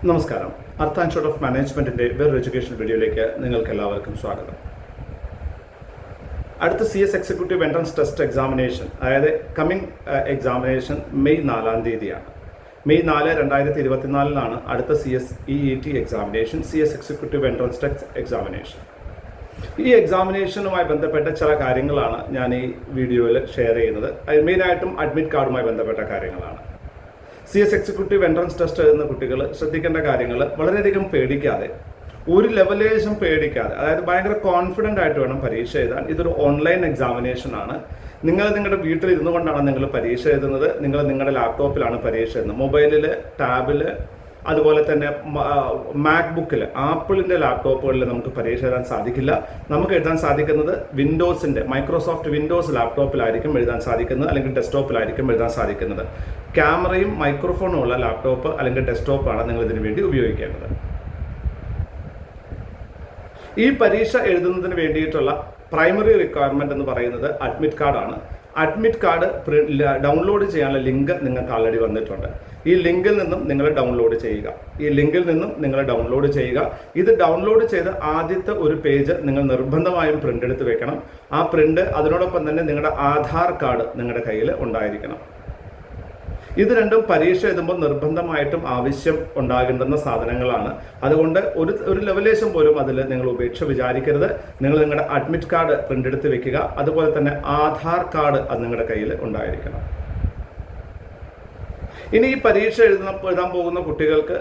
നമസ്കാരം. അർത്ത് institute of മാനേജ്മെന്റിന്റെ വേറൊരു എഡ്യൂക്കേഷൻ വീഡിയോയിലേക്ക് നിങ്ങൾക്ക് എല്ലാവർക്കും സ്വാഗതം. അടുത്ത CS executive entrance test examination, അതായത് കമ്മിങ് എക്സാമിനേഷൻ മെയ് 4 തീയതിയാണ്. മെയ് 4, 2024 അടുത്ത CSEET examination, CS executive entrance test examination. ഈ എക്സാമിനേഷനുമായി ബന്ധപ്പെട്ട ചില കാര്യങ്ങളാണ് ഞാൻ ഈ വീഡിയോയിൽ ഷെയർ ചെയ്യുന്നത്. മെയിനായിട്ടും അഡ്മിറ്റ് കാർഡുമായി ബന്ധപ്പെട്ട കാര്യങ്ങളാണ്. CS എക്സിക്യൂട്ടീവ് എൻട്രൻസ് ടെസ്റ്റ് എഴുതുന്ന കുട്ടികൾ ശ്രദ്ധിക്കേണ്ട കാര്യങ്ങൾ വളരെയധികം പേടിക്കാതെ, ഒരു ലെവലേശം പേടിക്കാതെ, അതായത് ഭയങ്കര കോൺഫിഡൻ്റ് ആയിട്ട് വേണം പരീക്ഷ എഴുതാൻ. ഇതൊരു ഓൺലൈൻ എക്സാമിനേഷൻ ആണ്. നിങ്ങൾ നിങ്ങളുടെ വീട്ടിൽ ഇരുന്നു കൊണ്ടാണ് നിങ്ങൾ പരീക്ഷ എഴുതുന്നത്. നിങ്ങൾ നിങ്ങളുടെ ലാപ്ടോപ്പിലാണ് പരീക്ഷ എഴുതുന്നത്. മൊബൈലിൽ, ടാബിൽ, അതുപോലെ തന്നെ മാക്ബുക്കിൽ, ആപ്പിളിൻ്റെ ലാപ്ടോപ്പുകളിൽ നമുക്ക് പരീക്ഷ എഴുതാൻ സാധിക്കില്ല. നമുക്ക് എഴുതാൻ സാധിക്കുന്നത് വിൻഡോസിൻ്റെ, മൈക്രോസോഫ്റ്റ് വിൻഡോസ് ലാപ്ടോപ്പിലായിരിക്കും എഴുതാൻ സാധിക്കുന്നത്, അല്ലെങ്കിൽ ഡെസ്ക്ടോപ്പിലായിരിക്കും എഴുതാൻ സാധിക്കുന്നത്. ക്യാമറയും മൈക്രോഫോണും ഉള്ള ലാപ്ടോപ്പ് അല്ലെങ്കിൽ ഡെസ്ക്ടോപ്പാണ് നിങ്ങൾ ഇതിനു വേണ്ടി ഉപയോഗിക്കേണ്ടത്. ഈ പരീക്ഷ എഴുതുന്നതിന് വേണ്ടിയിട്ടുള്ള പ്രൈമറി റിക്വയർമെന്റ് എന്ന് പറയുന്നത് അഡ്മിറ്റ് കാർഡാണ്. അഡ്മിറ്റ് കാർഡ് ഡൗൺലോഡ് ചെയ്യാനുള്ള ലിങ്ക് നിങ്ങൾക്ക് ആൾറെഡി വന്നിട്ടുണ്ട്. ഈ ലിങ്കിൽ നിന്നും നിങ്ങൾ ഡൗൺലോഡ് ചെയ്യുക. ഇത് ഡൗൺലോഡ് ചെയ്ത് ആദ്യത്തെ ഒരു പേജ് നിങ്ങൾ നിർബന്ധമായും പ്രിന്റ് എടുത്ത് വെക്കണം. ആ പ്രിന്റ്, അതിനോടൊപ്പം തന്നെ നിങ്ങളുടെ ആധാർ കാർഡ് നിങ്ങളുടെ കയ്യിൽ ഉണ്ടായിരിക്കണം. ഇത് രണ്ടും പരീക്ഷ എഴുതുമ്പോൾ നിർബന്ധമായിട്ടും ആവശ്യം ഉണ്ടാകേണ്ടുന്ന സാധനങ്ങളാണ്. അതുകൊണ്ട് ഒരു ലെവലേശം പോലും അതിൽ നിങ്ങൾ ഉപേക്ഷ വിചാരിക്കരുത്. നിങ്ങൾ നിങ്ങളുടെ അഡ്മിറ്റ് കാർഡ് പ്രിന്റ് എടുത്ത് വെക്കുക. അതുപോലെ തന്നെ ആധാർ കാർഡ് അത് നിങ്ങളുടെ കയ്യിൽ ഉണ്ടായിരിക്കണം. ഇനി ഈ പരീക്ഷ എഴുതാൻ പോകുന്ന കുട്ടികൾക്ക്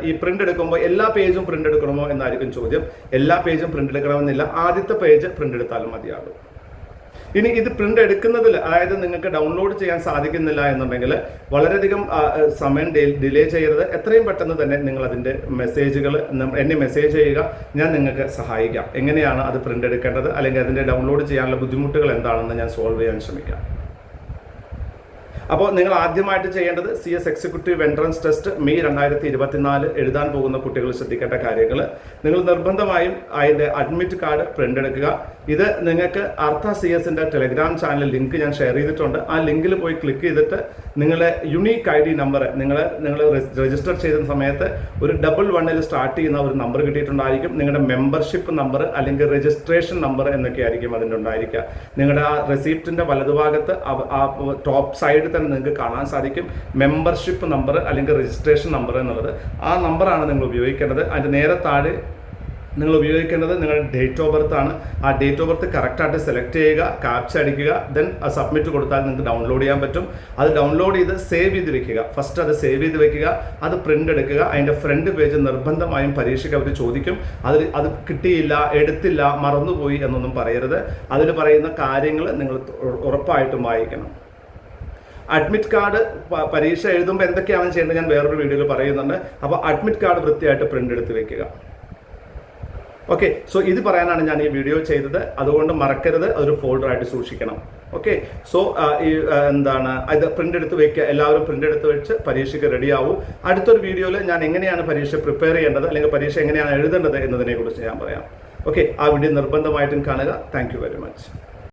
ഈ പ്രിന്റ് എടുക്കുമ്പോൾ എല്ലാ പേജും പ്രിന്റ് എടുക്കണമോ എന്നായിരിക്കും ചോദ്യം. എല്ലാ പേജും പ്രിന്റ് എടുക്കണമെന്നില്ല. ആദ്യത്തെ പേജ് പ്രിന്റ് എടുത്താലും മതിയാകും. ഇനി ഇത് പ്രിന്റ് എടുക്കുന്നതിൽ, അതായത് നിങ്ങൾക്ക് ഡൗൺലോഡ് ചെയ്യാൻ സാധിക്കുന്നില്ല എന്നുണ്ടെങ്കിൽ വളരെയധികം സമയം ഡിലേ ചെയ്യരുത്. എത്രയും പെട്ടെന്ന് തന്നെ നിങ്ങൾ അതിൻ്റെ മെസ്സേജുകൾ എന്നെ മെസ്സേജ് ചെയ്യുക. ഞാൻ നിങ്ങൾക്ക് സഹായിക്കാം. എങ്ങനെയാണ് അത് പ്രിന്റ് എടുക്കേണ്ടത്, അല്ലെങ്കിൽ അതിൻ്റെ ഡൗൺലോഡ് ചെയ്യാനുള്ള ബുദ്ധിമുട്ടുകൾ എന്താണെന്ന് ഞാൻ സോൾവ് ചെയ്യാൻ ശ്രമിക്കാം. അപ്പോൾ നിങ്ങൾ ആദ്യമായിട്ട് ചെയ്യേണ്ടത് CS executive entrance test May 2024 എഴുതാൻ പോകുന്ന കുട്ടികൾ ശ്രദ്ധിക്കേണ്ട കാര്യങ്ങൾ, നിങ്ങൾ നിർബന്ധമായും അതിൻ്റെ അഡ്മിറ്റ് കാർഡ് പ്രിന്റ് എടുക്കുക. ഇത് നിങ്ങൾക്ക് അർത്ത CSന്റെ ടെലഗ്രാം ചാനൽ ലിങ്ക് ഞാൻ ഷെയർ ചെയ്തിട്ടുണ്ട്. ആ ലിങ്കിൽ പോയി ക്ലിക്ക് ചെയ്തിട്ട് നിങ്ങളെ യുണീക്ക് ID നമ്പർ, നിങ്ങൾ രജിസ്റ്റർ ചെയ്ത സമയത്ത് ഒരു 11 സ്റ്റാർട്ട് ചെയ്യുന്ന ഒരു നമ്പർ കിട്ടിയിട്ടുണ്ടായിരിക്കും. നിങ്ങളുടെ മെമ്പർഷിപ്പ് നമ്പർ അല്ലെങ്കിൽ രജിസ്ട്രേഷൻ നമ്പർ എന്നൊക്കെ ആയിരിക്കും അതിൻ്റെ ഉണ്ടായിരിക്കുക. നിങ്ങളുടെ ആ റെസിപ്റ്റിൻ്റെ വലതുഭാഗത്ത് ആ ടോപ്പ് സൈഡിൽ തന്നെ നിങ്ങൾക്ക് കാണാൻ സാധിക്കും മെമ്പർഷിപ്പ് നമ്പർ അല്ലെങ്കിൽ രജിസ്ട്രേഷൻ നമ്പർ എന്നുള്ളത്. ആ നമ്പറാണ് നിങ്ങൾ ഉപയോഗിക്കേണ്ടത്. അതിൻ്റെ നേരെ താഴെ നിങ്ങൾ ഉപയോഗിക്കേണ്ടത് നിങ്ങളുടെ ഡേറ്റ് ഓഫ് ബർത്ത് ആണ്. ആ ഡേറ്റ് ഓഫ് ബർത്ത് കറക്റ്റായിട്ട് സെലക്ട് ചെയ്യുക, ക്യാപ്ച അടിക്കുക, ദെൻ സബ്മിറ്റ് കൊടുത്താൽ നിങ്ങൾക്ക് ഡൗൺലോഡ് ചെയ്യാൻ പറ്റും. അത് ഡൗൺലോഡ് ചെയ്ത് സേവ് ചെയ്ത് വെക്കുക. ഫസ്റ്റ് അത് സേവ് ചെയ്ത് വെക്കുക. അത് പ്രിന്റ് എടുക്കുക. അതിൻ്റെ ഫ്രണ്ട് പേജ് നിർബന്ധമായും പരീക്ഷയ്ക്ക് അവർ ചോദിക്കും. അത് കിട്ടിയില്ല, എടുത്തില്ല, മറന്നുപോയി എന്നൊന്നും പറയരുത്. അതിൽ പറയുന്ന കാര്യങ്ങൾ നിങ്ങൾ ഉറപ്പായിട്ടും വായിക്കണം. അഡ്മിറ്റ് കാർഡ് പരീക്ഷ എഴുതുമ്പോൾ എന്തൊക്കെയാണ് ചെയ്യേണ്ടത് ഞാൻ വേറൊരു വീഡിയോയിൽ പറയുന്നുണ്ട്. അപ്പോൾ അഡ്മിറ്റ് കാർഡ് വൃത്തിയായിട്ട് പ്രിന്റ് എടുത്ത് വെക്കുക. ഓക്കെ, സോ ഇത് പറയാനാണ് ഞാൻ ഈ വീഡിയോ ചെയ്തത്. അതുകൊണ്ട് മറക്കരുത്, അതൊരു ഫോൾഡറായിട്ട് സൂക്ഷിക്കണം. ഓക്കെ, സോ ഇത് പ്രിന്റ് എടുത്ത് വെക്കുക. എല്ലാവരും പ്രിന്റ് എടുത്ത് വെച്ച് പരീക്ഷയ്ക്ക് റെഡി ആവും. അടുത്തൊരു വീഡിയോയിൽ ഞാൻ എങ്ങനെയാണ് പരീക്ഷ പ്രിപ്പയർ ചെയ്യേണ്ടത്, അല്ലെങ്കിൽ പരീക്ഷ എങ്ങനെയാണ് എഴുതേണ്ടത് എന്നതിനെ കുറിച്ച് ഞാൻ പറയാം. ഓക്കെ, ആ വീഡിയോ നിർബന്ധമായിട്ടും കാണുക. Thank you very much.